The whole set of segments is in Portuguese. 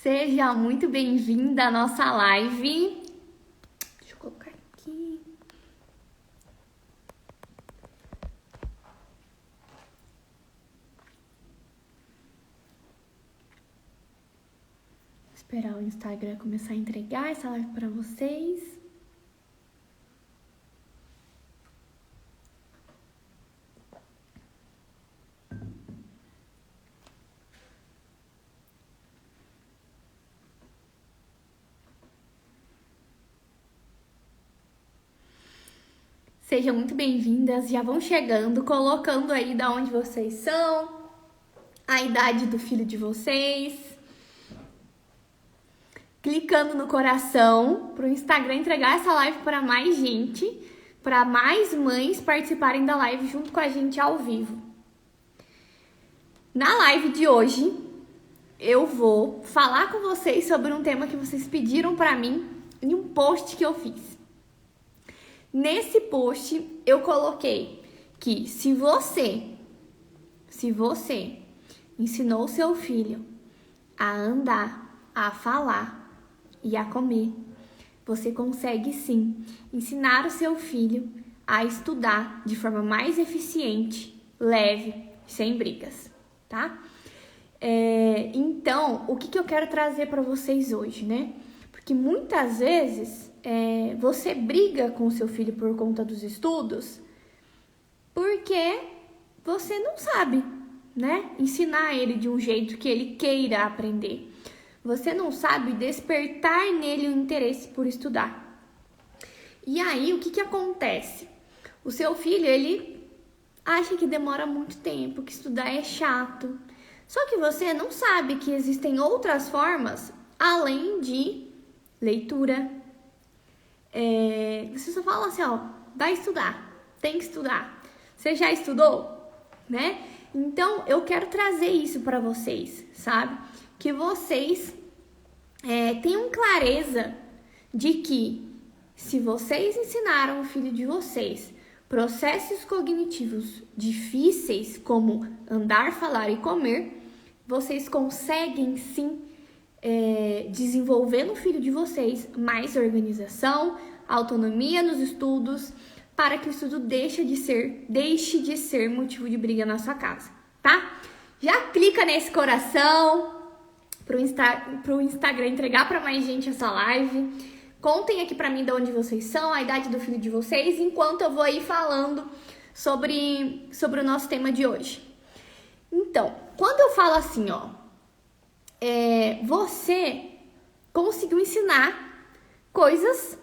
Seja muito bem-vinda à nossa live. Deixa eu colocar aqui. Vou esperar o Instagram começar a entregar essa live para vocês. Sejam muito bem-vindas, já vão chegando, colocando aí de onde vocês são, a idade do filho de vocês, clicando no coração para o Instagram entregar essa live para mais gente, para mais mães participarem da live junto com a gente ao vivo. Na live de hoje, eu vou falar com vocês sobre um tema que vocês pediram para mim em um post que eu fiz. Nesse post, eu coloquei que se você ensinou seu filho a andar, a falar e a comer, você consegue sim ensinar o seu filho a estudar de forma mais eficiente, leve, sem brigas, tá? Então, o que eu quero trazer para vocês hoje, né? Porque muitas vezes você briga com o seu filho por conta dos estudos porque você não sabe, né? Ensinar ele de um jeito que ele queira aprender. Você não sabe despertar nele o interesse por estudar. E aí, o que acontece? O seu filho, ele acha que demora muito tempo, que estudar é chato. Só que você não sabe que existem outras formas além de leitura. Você só fala assim, ó, vai estudar, tem que estudar. Você já estudou, né? Então, eu quero trazer isso para vocês, sabe? Que vocês tenham clareza de que se vocês ensinaram o filho de vocês processos cognitivos difíceis como andar, falar e comer, vocês conseguem sim desenvolver no filho de vocês mais organização, autonomia nos estudos, para que o estudo deixe de ser motivo de briga na sua casa, tá? Já clica nesse coração pro Instagram entregar para mais gente essa live. Contem aqui para mim de onde vocês são, a idade do filho de vocês, enquanto eu vou aí falando sobre o nosso tema de hoje. Então, quando eu falo assim, ó, você conseguiu ensinar coisas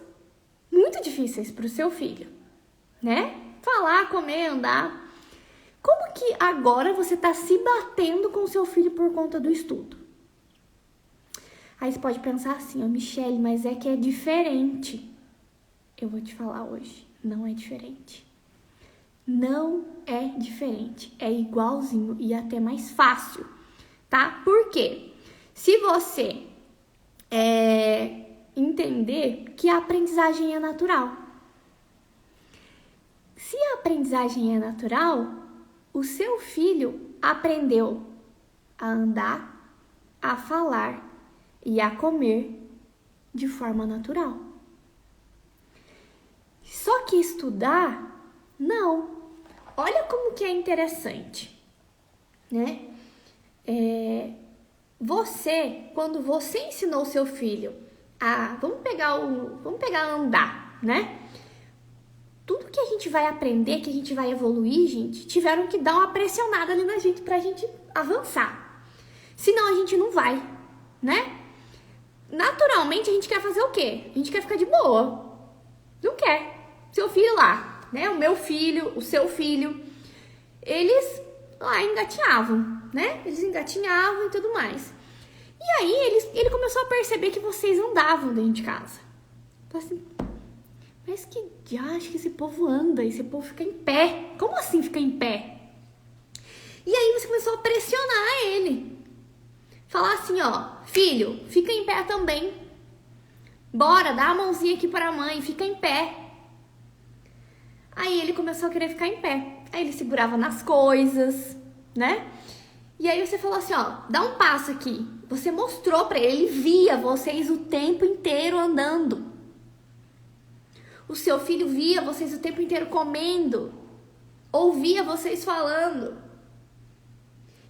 muito difíceis para o seu filho, né? Falar, comer, andar. Como que agora você está se batendo com o seu filho por conta do estudo? Aí você pode pensar assim, ó, Michelle, mas é que é diferente. Eu vou te falar hoje, não é diferente. Não é diferente, é igualzinho e até mais fácil, tá? Por quê? Se você entender que a aprendizagem é natural. Se a aprendizagem é natural, o seu filho aprendeu a andar, a falar e a comer de forma natural. Só que estudar, não. Olha como que é interessante, né? Quando você ensinou seu filho a... Vamos pegar andar, né? Tudo que a gente vai aprender, que a gente vai evoluir, gente, tiveram que dar uma pressionada ali na gente pra gente avançar. Senão a gente não vai, né? Naturalmente a gente quer fazer o quê? A gente quer ficar de boa. Não quer. Seu filho lá, né? O meu filho, o seu filho, eles lá engatinhavam, né? Eles engatinhavam e tudo mais. E aí ele começou a perceber que vocês andavam dentro de casa. Falei assim, mas que diacho que esse povo anda? Esse povo fica em pé. Como assim fica em pé? E aí você começou a pressionar ele. Falar assim, ó, filho, fica em pé também. Bora, dá a mãozinha aqui para a mãe, fica em pé. Aí ele começou a querer ficar em pé. Aí ele segurava nas coisas, né? E aí você falou assim, ó, dá um passo aqui. Você mostrou para ele, ele via vocês o tempo inteiro andando. O seu filho via vocês o tempo inteiro comendo, ouvia vocês falando.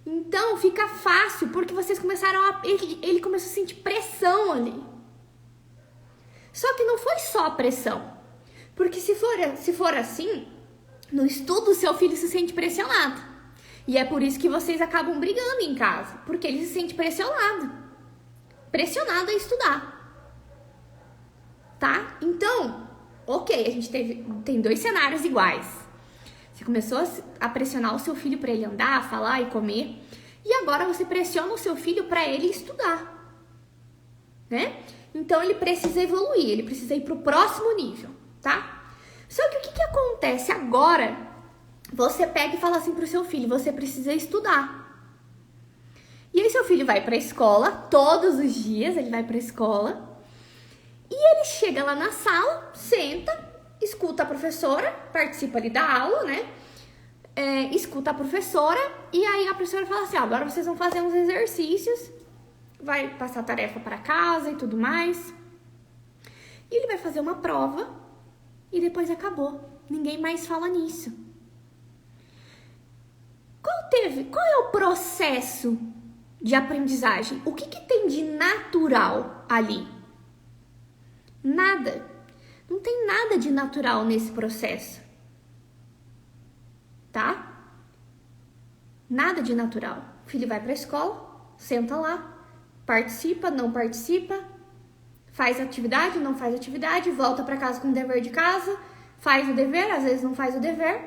Então fica fácil, porque vocês começaram a... Ele começou a sentir pressão ali. Só que não foi só pressão. Porque se for assim, no estudo o seu filho se sente pressionado. E é por isso que vocês acabam brigando em casa. Porque ele se sente pressionado. Pressionado a estudar. Tá? Então, ok, a gente tem 2 cenários iguais. Você começou a pressionar o seu filho para ele andar, falar e comer. E agora você pressiona o seu filho para ele estudar. Né? Então ele precisa evoluir, ele precisa ir para o próximo nível, tá? Só que o que acontece agora? Você pega e fala assim pro seu filho, você precisa estudar. E aí seu filho vai para a escola, todos os dias ele vai para a escola. E ele chega lá na sala, senta, escuta a professora, participa ali da aula, né? Escuta a professora e aí a professora fala assim, agora vocês vão fazer uns exercícios, vai passar tarefa para casa e tudo mais. E ele vai fazer uma prova e depois acabou. Ninguém mais fala nisso. Qual é o processo de aprendizagem? O que tem de natural ali? Nada. Não tem nada de natural nesse processo. Tá? Nada de natural. O filho vai para a escola, senta lá, participa, não participa, faz atividade, não faz atividade, volta para casa com o dever de casa, faz o dever, às vezes não faz o dever.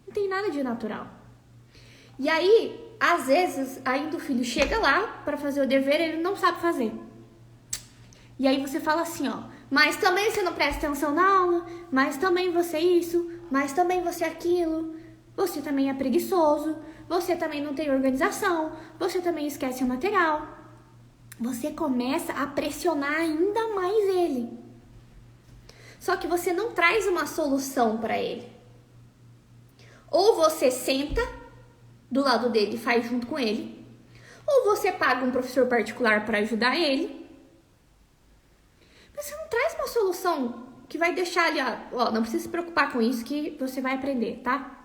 Não tem nada de natural. E aí, às vezes, ainda o filho chega lá para fazer o dever, ele não sabe fazer. E aí você fala assim, ó, mas também você não presta atenção na aula, mas também você isso, mas também você aquilo, você também é preguiçoso, você também não tem organização, você também esquece o material. Você começa a pressionar ainda mais ele. Só que você não traz uma solução para ele. Ou você senta do lado dele e faz junto com ele, ou você paga um professor particular para ajudar ele. Mas você não traz uma solução que vai deixar ali, ó, não precisa se preocupar com isso que você vai aprender, tá?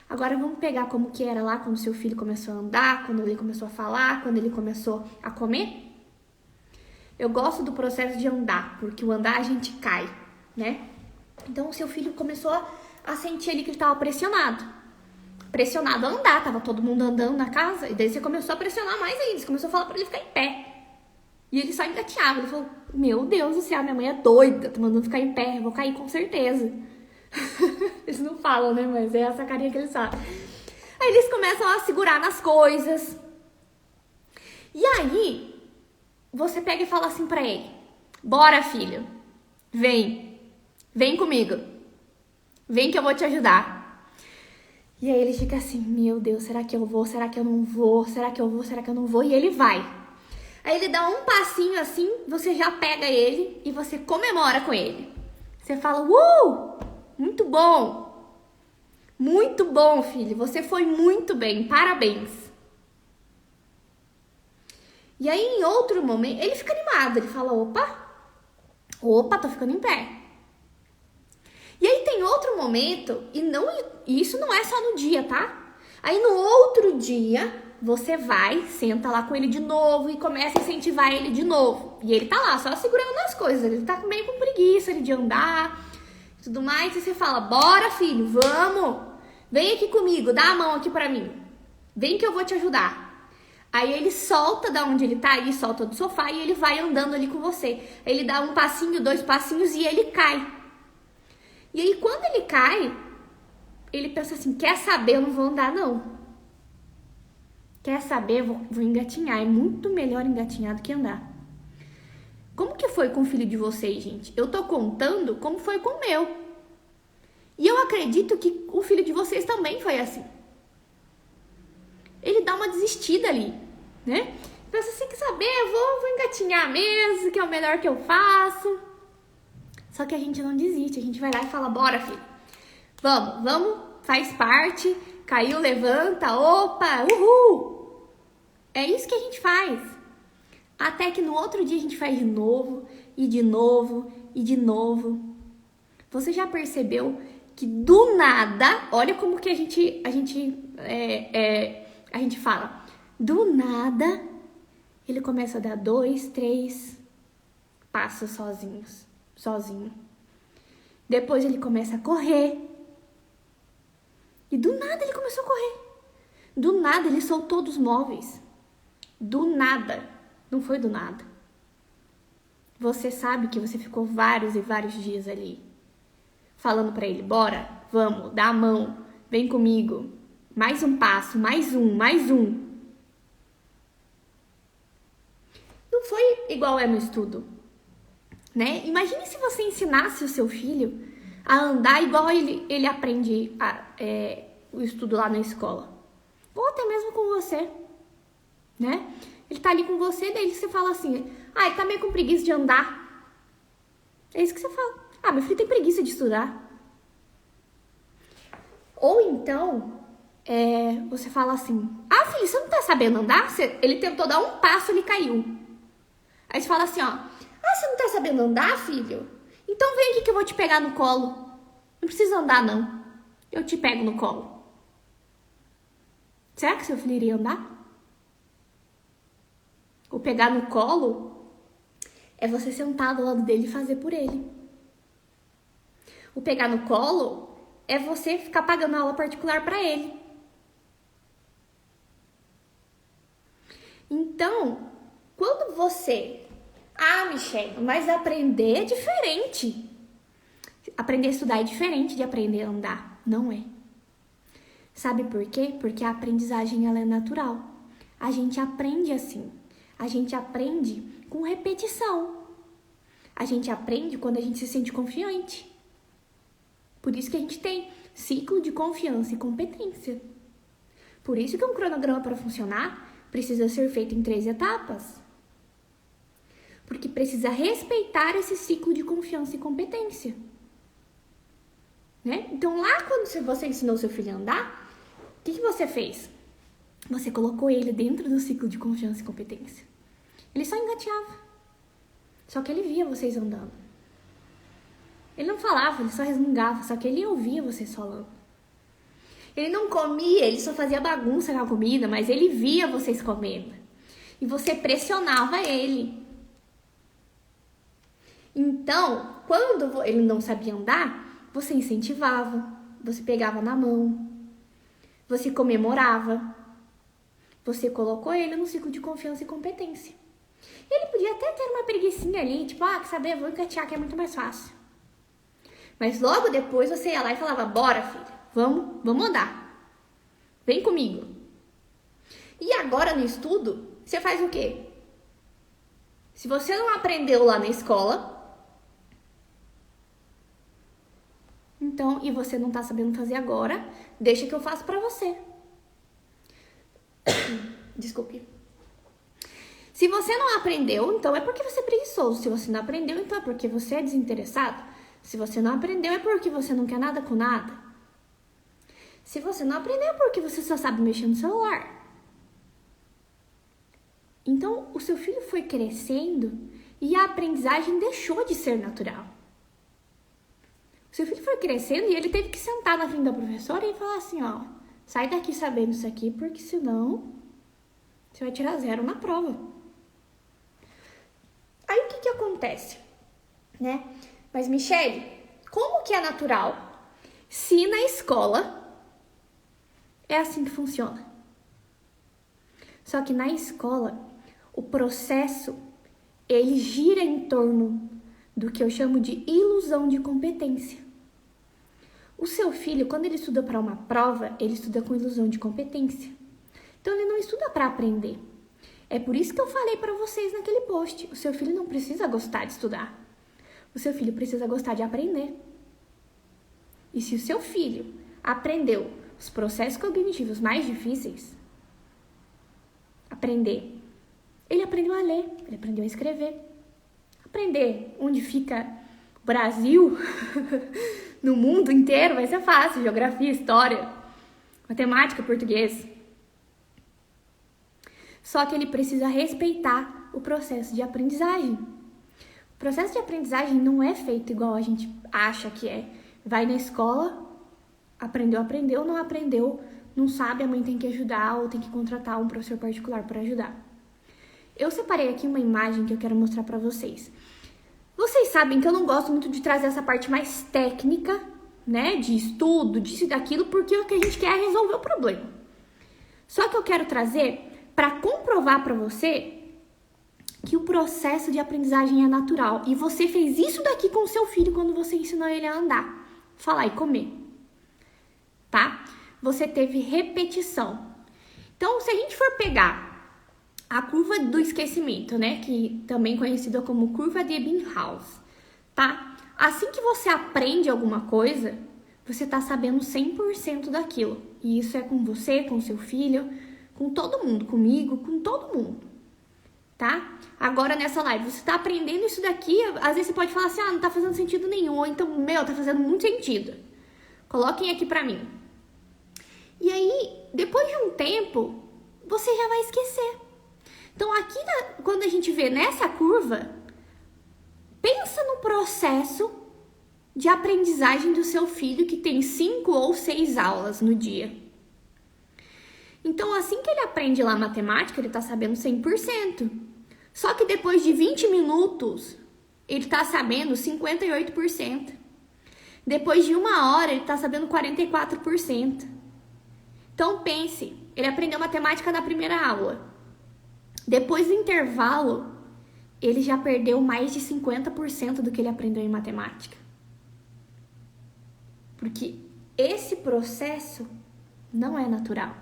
Agora vamos pegar como que era lá quando seu filho começou a andar, quando ele começou a falar, quando ele começou a comer. Eu gosto do processo de andar, porque o andar a gente cai, né? Então o seu filho começou a sentir ali que ele estava pressionado. Pressionado a andar, tava todo mundo andando na casa, e daí você começou a pressionar mais ainda, você começou a falar para ele ficar em pé. E ele só engatinhava, ele falou, meu Deus do céu, minha mãe é doida, tá mandando ficar em pé, eu vou cair com certeza. Eles não falam, né, mas é essa carinha que eles fazem. Aí eles começam a segurar nas coisas. E aí, você pega e fala assim pra ele, bora filho, vem comigo, vem que eu vou te ajudar. E aí ele fica assim, meu Deus, será que eu vou, será que eu não vou, será que eu vou, será que eu não vou? E ele vai. Aí ele dá um passinho assim, você já pega ele e você comemora com ele. Você fala, muito bom, filho, você foi muito bem, parabéns. E aí em outro momento, ele fica animado, ele fala, opa, tô ficando em pé. E aí tem outro momento, e isso não é só no dia, tá? Aí no outro dia, você vai, senta lá com ele de novo e começa a incentivar ele de novo. E ele tá lá, só segurando as coisas, ele tá meio com preguiça de andar, tudo mais. E você fala, bora filho, vamos, vem aqui comigo, dá a mão aqui pra mim, vem que eu vou te ajudar. Aí ele solta da onde ele tá, ele solta do sofá e ele vai andando ali com você. Aí ele dá um passinho, 2 passinhos e ele cai. E aí quando ele cai, ele pensa assim, quer saber, eu não vou andar não. Quer saber, vou engatinhar. É muito melhor engatinhar do que andar. Como que foi com o filho de vocês, gente? Eu tô contando como foi com o meu. E eu acredito que o filho de vocês também foi assim. Ele dá uma desistida ali, né? Pensa assim, quer saber, eu vou engatinhar mesmo, que é o melhor que eu faço. Só que a gente não desiste, a gente vai lá e fala, bora filho. Vamos, faz parte, caiu, levanta, opa, uhul. É isso que a gente faz. Até que no outro dia a gente faz de novo, e de novo, e de novo. Você já percebeu que do nada, olha como que a gente fala, do nada ele começa a dar 2, 3 passos sozinho. Depois ele começa a correr. E do nada ele começou a correr. Do nada ele soltou dos móveis. Do nada. Não foi do nada. Você sabe que você ficou vários e vários dias ali. Falando pra ele, bora, vamos, dá a mão, vem comigo. Mais um passo, mais um. Não foi igual é no estudo, né? Imagine se você ensinasse o seu filho a andar igual ele aprende o estudo lá na escola. Ou até mesmo com você, né? Ele tá ali com você, daí você fala assim, ele tá meio com preguiça de andar. É isso que você fala. Meu filho tem preguiça de estudar. Ou então, você fala assim, filho, você não tá sabendo andar? Ele tentou dar um passo, ele caiu. Aí você fala assim, você não tá sabendo andar, filho? Então vem aqui que eu vou te pegar no colo. Não precisa andar, não. Eu te pego no colo. Será que seu filho iria andar? O pegar no colo é você sentar do lado dele e fazer por ele. O pegar no colo é você ficar pagando aula particular para ele. Então, quando você... Michelle, mas aprender é diferente. Aprender a estudar é diferente de aprender a andar. Não é. Sabe por quê? Porque a aprendizagem ela é natural. A gente aprende assim. A gente aprende com repetição. A gente aprende quando a gente se sente confiante. Por isso que a gente tem ciclo de confiança e competência. Por isso que um cronograma para funcionar precisa ser feito em 3 etapas. Porque precisa respeitar esse ciclo de confiança e competência. Né? Então lá quando você ensinou seu filho a andar, o que você fez? Você colocou ele dentro do ciclo de confiança e competência. Ele só engateava. Só que ele via vocês andando. Ele não falava, ele só resmungava, só que ele ouvia vocês falando. Ele não comia, ele só fazia bagunça na comida, mas ele via vocês comendo. E você pressionava ele. Então, quando ele não sabia andar, você incentivava, você pegava na mão, você comemorava, você colocou ele no ciclo de confiança e competência. Ele podia até ter uma preguicinha ali, tipo, quer saber, vou engatear que é muito mais fácil. Mas logo depois você ia lá e falava, bora filho, vamos andar, vem comigo. E agora no estudo, você faz o quê? Se você não aprendeu lá na escola, então, e você não tá sabendo fazer agora, deixa que eu faço pra você. Desculpe. Se você não aprendeu, então é porque você é preguiçoso. Se você não aprendeu, então é porque você é desinteressado. Se você não aprendeu, é porque você não quer nada com nada. Se você não aprendeu, é porque você só sabe mexer no celular. Então, o seu filho foi crescendo e a aprendizagem deixou de ser natural. O seu filho foi crescendo e ele teve que sentar na frente da professora e falar assim, sai daqui sabendo isso aqui, porque senão você vai tirar 0 na prova. Aí o que acontece, né? Mas Michelle, como que é natural? Se na escola é assim que funciona. Só que na escola, o processo, ele gira em torno do que eu chamo de ilusão de competência. O seu filho, quando ele estuda para uma prova, ele estuda com ilusão de competência. Então, ele não estuda para aprender. É por isso que eu falei para vocês naquele post. O seu filho não precisa gostar de estudar. O seu filho precisa gostar de aprender. E se o seu filho aprendeu os processos cognitivos mais difíceis, ele aprendeu a ler, ele aprendeu a escrever. Aprender onde fica o Brasil no mundo inteiro vai ser fácil. Geografia, história, matemática, português. Só que ele precisa respeitar o processo de aprendizagem. O processo de aprendizagem não é feito igual a gente acha que é. Vai na escola, aprendeu, não aprendeu, não sabe, a mãe tem que ajudar ou tem que contratar um professor particular para ajudar. Eu separei aqui uma imagem que eu quero mostrar para vocês. Vocês sabem que eu não gosto muito de trazer essa parte mais técnica, né, de estudo, disso e daquilo, porque o que a gente quer é resolver o problema. Só que eu quero trazer para comprovar para você que o processo de aprendizagem é natural. E você fez isso daqui com o seu filho quando você ensinou ele a andar, falar e comer, tá? Você teve repetição. Então, se a gente for pegar a curva do esquecimento, né, que também conhecida como curva de Ebbinghaus, tá? Assim que você aprende alguma coisa, você tá sabendo 100% daquilo. E isso é com você, com seu filho, com todo mundo, comigo, com todo mundo, tá? Agora nessa live, você tá aprendendo isso daqui, às vezes você pode falar assim, não tá fazendo sentido nenhum, ou então, tá fazendo muito sentido. Coloquem aqui pra mim. E aí, depois de um tempo, você já vai esquecer. Então, aqui, quando a gente vê nessa curva, pensa no processo de aprendizagem do seu filho que tem 5 ou 6 aulas no dia. Então, assim que ele aprende lá matemática, ele tá sabendo 100%. Só que depois de 20 minutos, ele tá sabendo 58%. Depois de 1 hora, ele tá sabendo 44%. Então, pense, ele aprendeu matemática na primeira aula. Depois do intervalo, ele já perdeu mais de 50% do que ele aprendeu em matemática. Porque esse processo não é natural.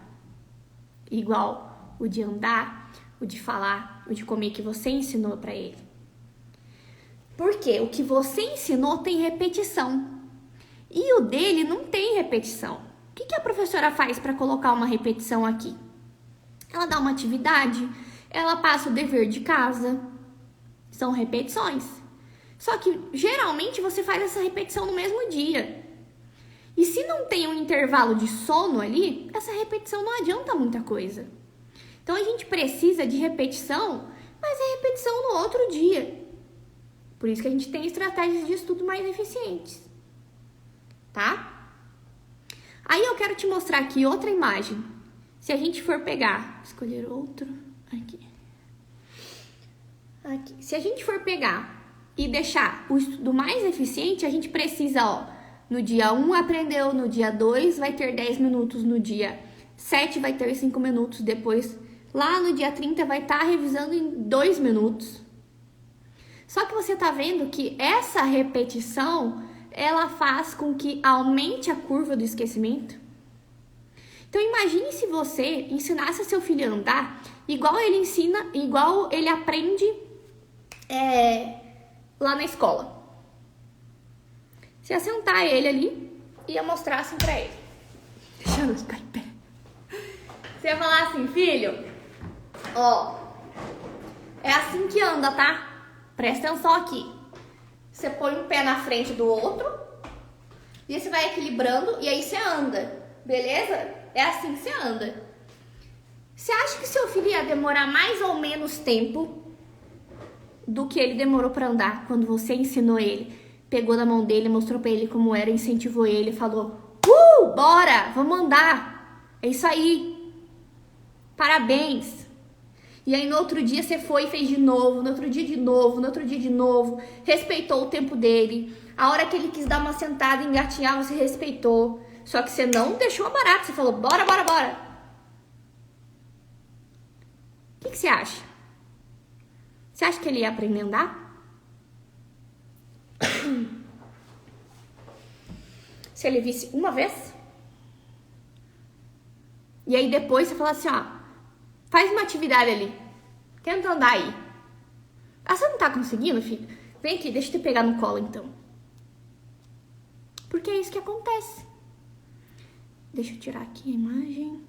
Igual o de andar, o de falar, o de comer que você ensinou para ele. Porque o que você ensinou tem repetição. E o dele não tem repetição. O que a professora faz para colocar uma repetição aqui? Ela dá uma atividade, ela passa o dever de casa. São repetições. Só que, geralmente, você faz essa repetição no mesmo dia. E se não tem um intervalo de sono ali, essa repetição não adianta muita coisa. Então, a gente precisa de repetição, mas é repetição no outro dia. Por isso que a gente tem estratégias de estudo mais eficientes. Tá? Aí, eu quero te mostrar aqui outra imagem. Se a gente for pegar... Escolher outro... Aqui. Se a gente for pegar e deixar o estudo mais eficiente, a gente precisa, ó, no dia 1 aprendeu, no dia 2 vai ter 10 minutos, no dia 7 vai ter 5 minutos, depois lá no dia 30 vai estar revisando em 2 minutos. Só que você tá vendo que essa repetição, ela faz com que aumente a curva do esquecimento. Então imagine se você ensinasse seu filho a andar igual ele ensina, igual ele aprende lá na escola. Você ia sentar ele ali e ia mostrar assim pra ele. Deixa eu ficar em pé. Você ia falar assim, filho, ó, é assim que anda, tá? Presta atenção aqui. Você põe um pé na frente do outro e você vai equilibrando e aí você anda, beleza? É assim que você anda. Você acha que seu filho ia demorar mais ou menos tempo do que ele demorou para andar quando você ensinou ele? Pegou na mão dele, mostrou para ele como era, incentivou ele, falou: bora, vamos andar. É isso aí. Parabéns. E aí no outro dia você foi e fez de novo, no outro dia de novo, no outro dia de novo. Respeitou o tempo dele. A hora que ele quis dar uma sentada e engatinhar, você respeitou. Só que você não deixou barato, você falou: bora, bora, bora. O que você acha? Você acha que ele ia aprender a andar? Se ele visse uma vez? E aí depois você fala assim, ó, faz uma atividade ali. Tenta andar aí. Ah, você não tá conseguindo, filho? Vem aqui, deixa eu te pegar no colo, então. Porque é isso que acontece. Deixa eu tirar aqui a imagem.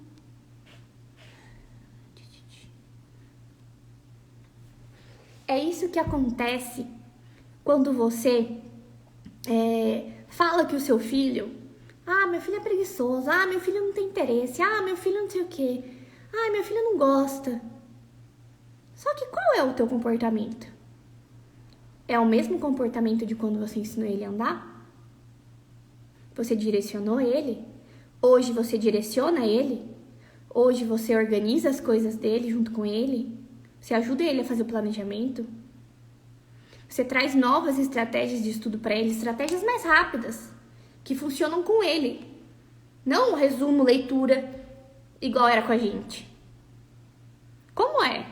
É isso que acontece quando você fala que o seu filho... Ah, meu filho é preguiçoso. Ah, meu filho não tem interesse. Ah, meu filho não sei o quê. Ah, meu filho não gosta. é o teu comportamento? É o mesmo comportamento de quando você ensinou ele a andar? Você direcionou ele? Hoje você direciona ele? Hoje você organiza as coisas dele junto com ele? Você ajuda ele a fazer o planejamento? Você traz novas estratégias de estudo para ele, estratégias mais rápidas, que funcionam com ele. Não um resumo, leitura, igual era com a gente. Como é?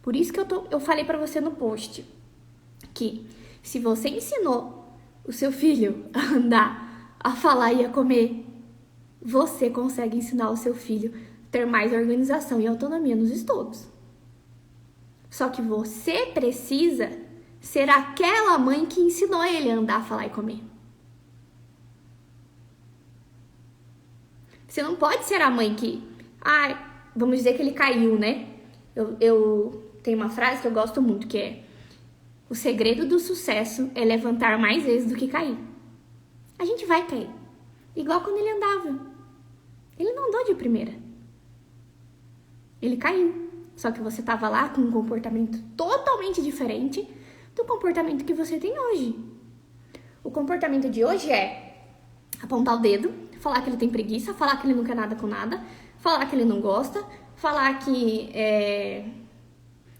Por isso que eu falei para você no post que se você ensinou o seu filho a andar, a falar e a comer, você consegue ensinar o seu filho a ter mais organização e autonomia nos estudos. Só que você precisa ser aquela mãe que ensinou ele a andar, a falar e comer. Você não pode ser a mãe que... vamos dizer que ele caiu, né? Eu tenho uma frase que eu gosto muito, que é: o segredo do sucesso é levantar mais vezes do que cair. A gente vai cair. Igual quando ele andava. Ele não andou de primeira. Ele caiu. Só que você estava lá com um comportamento totalmente diferente do comportamento que você tem hoje. O comportamento de hoje é apontar o dedo, falar que ele tem preguiça, falar que ele não quer nada com nada, falar que ele não gosta, falar que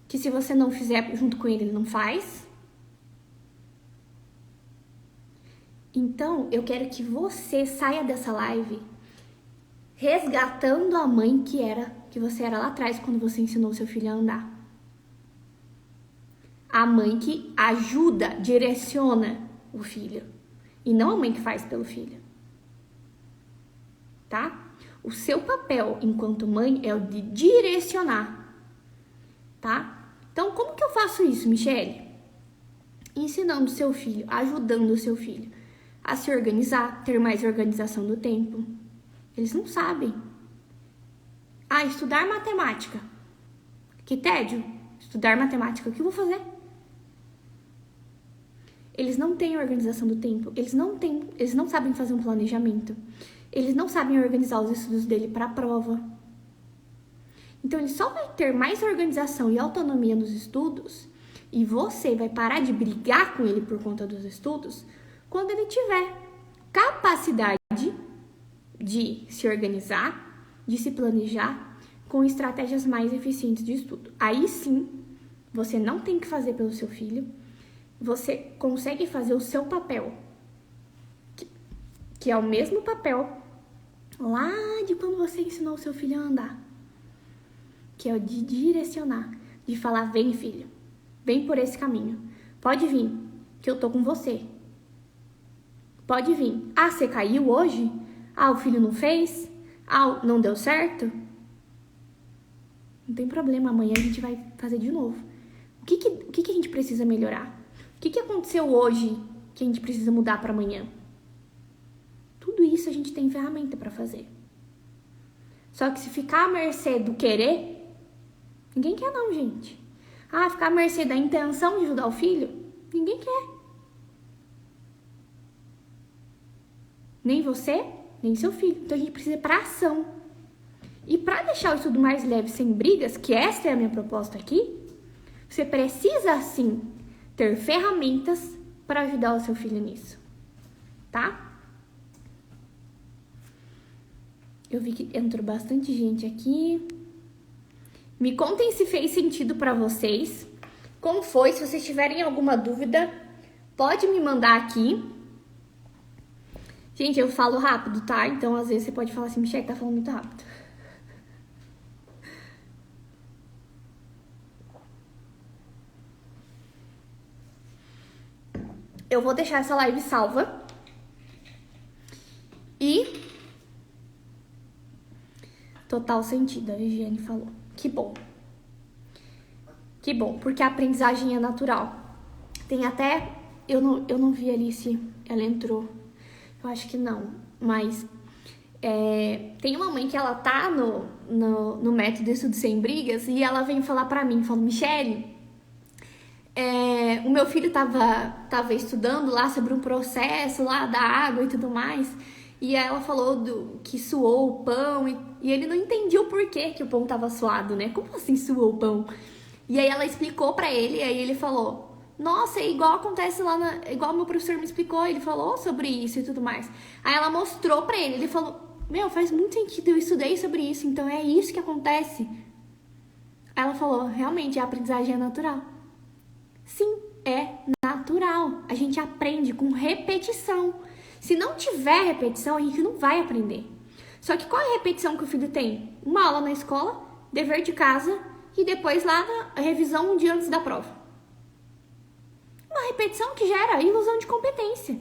se você não fizer junto com ele, ele não faz. Então, eu quero que você saia dessa live resgatando a mãe que você era lá atrás quando você ensinou seu filho a andar. A mãe que ajuda, direciona o filho. E não a mãe que faz pelo filho. Tá? O seu papel enquanto mãe é o de direcionar. Tá? Então, como que eu faço isso, Michele? Ensinando o seu filho, ajudando o seu filho a se organizar, ter mais organização do tempo. Eles não sabem. Estudar matemática. Que tédio. Estudar matemática, o que eu vou fazer? Eles não têm organização do tempo. Eles não sabem fazer um planejamento. Eles não sabem organizar os estudos dele para a prova. Então, ele só vai ter mais organização e autonomia nos estudos, e você vai parar de brigar com ele por conta dos estudos quando ele tiver capacidade de se organizar, de se planejar com estratégias mais eficientes de estudo. Aí sim, você não tem que fazer pelo seu filho, você consegue fazer o seu papel, que é o mesmo papel lá de quando você ensinou o seu filho a andar, que é o de direcionar, de falar: vem, filho, vem por esse caminho, pode vir, que eu tô com você. Pode vir. Você caiu hoje? O filho não fez? Não deu certo? Não tem problema, amanhã a gente vai fazer de novo. O que a gente precisa melhorar? O que aconteceu hoje que a gente precisa mudar para amanhã? Tudo isso a gente tem ferramenta para fazer. Só que se ficar à mercê do querer, ninguém quer não, gente. Ficar à mercê da intenção de ajudar o filho, ninguém quer. Nem você, nem seu filho. Então a gente precisa ir para ação. E para deixar o estudo mais leve, sem brigas, que esta é a minha proposta aqui, você precisa sim ter ferramentas para ajudar o seu filho nisso. Tá? Eu vi que entrou bastante gente aqui. Me contem se fez sentido para vocês. Como foi? Se vocês tiverem alguma dúvida, pode me mandar aqui. Gente, eu falo rápido, tá? Então, às vezes, você pode falar assim: Michele, tá falando muito rápido. Eu vou deixar essa live salva. E... total sentido, a Viviane falou. Que bom. Que bom, porque a aprendizagem é natural. Tem até... Eu não vi ali se ela entrou. Eu acho que não, mas tem uma mãe que ela tá no método Estudo Sem Brigas e ela vem falar pra mim, falou: Michele, o meu filho tava estudando lá sobre um processo lá da água e tudo mais, E ela falou que suou o pão e ele não entendia o porquê que o pão tava suado, né? Como assim suou o pão? E aí ela explicou pra ele, e aí ele falou: nossa, é igual acontece lá igual meu professor me explicou, ele falou sobre isso e tudo mais. Aí ela mostrou pra ele, ele falou: meu, faz muito sentido, eu estudei sobre isso, então é isso que acontece. Aí ela falou: realmente, a aprendizagem é natural. Sim, é natural. A gente aprende com repetição. Se não tiver repetição, a gente não vai aprender. Só que qual é a repetição que o filho tem? Uma aula na escola, dever de casa e depois lá na revisão um dia antes da prova. Uma repetição que gera ilusão de competência.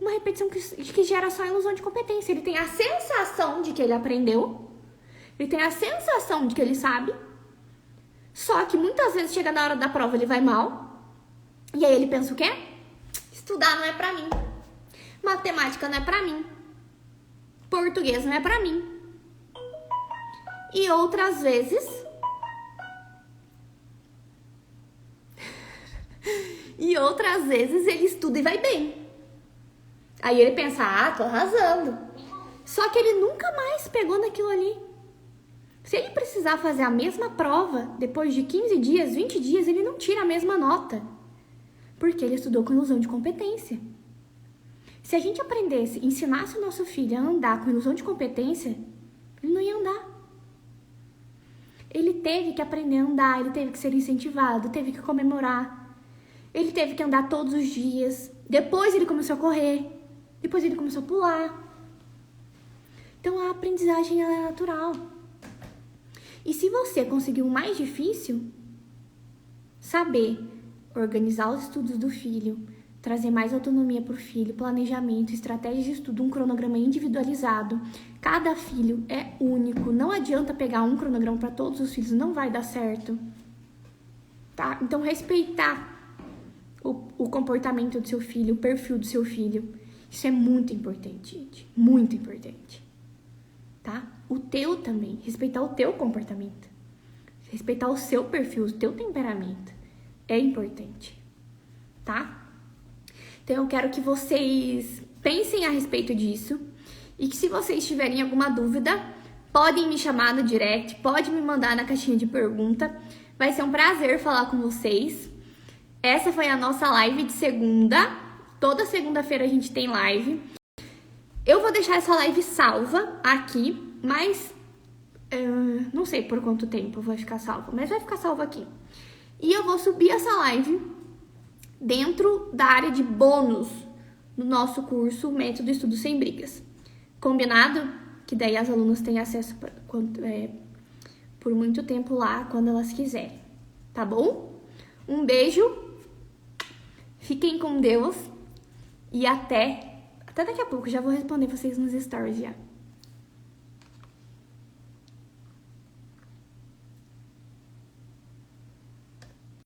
Uma repetição que gera só ilusão de competência. Ele tem a sensação de que ele aprendeu, ele tem a sensação de que ele sabe, só que muitas vezes chega na hora da prova ele vai mal, e aí ele pensa o quê? Estudar não é pra mim, matemática não é pra mim, português não é pra mim. E outras vezes ele estuda e vai bem. Aí ele pensa: ah, tô arrasando. Só que ele nunca mais pegou naquilo ali. Se ele precisar fazer a mesma prova, depois de 15 dias, 20 dias, ele não tira a mesma nota. Porque ele estudou com ilusão de competência. Se a gente aprendesse, ensinasse o nosso filho a andar com ilusão de competência, ele não ia andar. Ele teve que aprender a andar, ele teve que ser incentivado, teve que comemorar. Ele teve que andar todos os dias. Depois ele começou a correr. Depois ele começou a pular. Então a aprendizagem ela é natural. E se você conseguir o mais difícil, saber organizar os estudos do filho, trazer mais autonomia para o filho, planejamento, estratégias de estudo, um cronograma individualizado. Cada filho é único. Não adianta pegar um cronograma para todos os filhos, não vai dar certo. Tá? Então respeitar o comportamento do seu filho, o perfil do seu filho. Isso é muito importante, gente. Muito importante. Tá? O teu também. Respeitar o teu comportamento. Respeitar o seu perfil, o teu temperamento. É importante. Tá? Então eu quero que vocês pensem a respeito disso. E que se vocês tiverem alguma dúvida, podem me chamar no direct, pode me mandar na caixinha de pergunta. Vai ser um prazer falar com vocês. Essa foi a nossa live de segunda. Toda segunda-feira a gente tem live. Eu vou deixar essa live salva aqui, mas não sei por quanto tempo vai ficar salva, mas vai ficar salva aqui. E eu vou subir essa live dentro da área de bônus no nosso curso Método Estudo Sem Brigas. Combinado? Que daí as alunas têm acesso por muito tempo lá, quando elas quiserem. Tá bom? Um beijo. Fiquem com Deus. E até daqui a pouco. Já vou responder vocês nos stories já.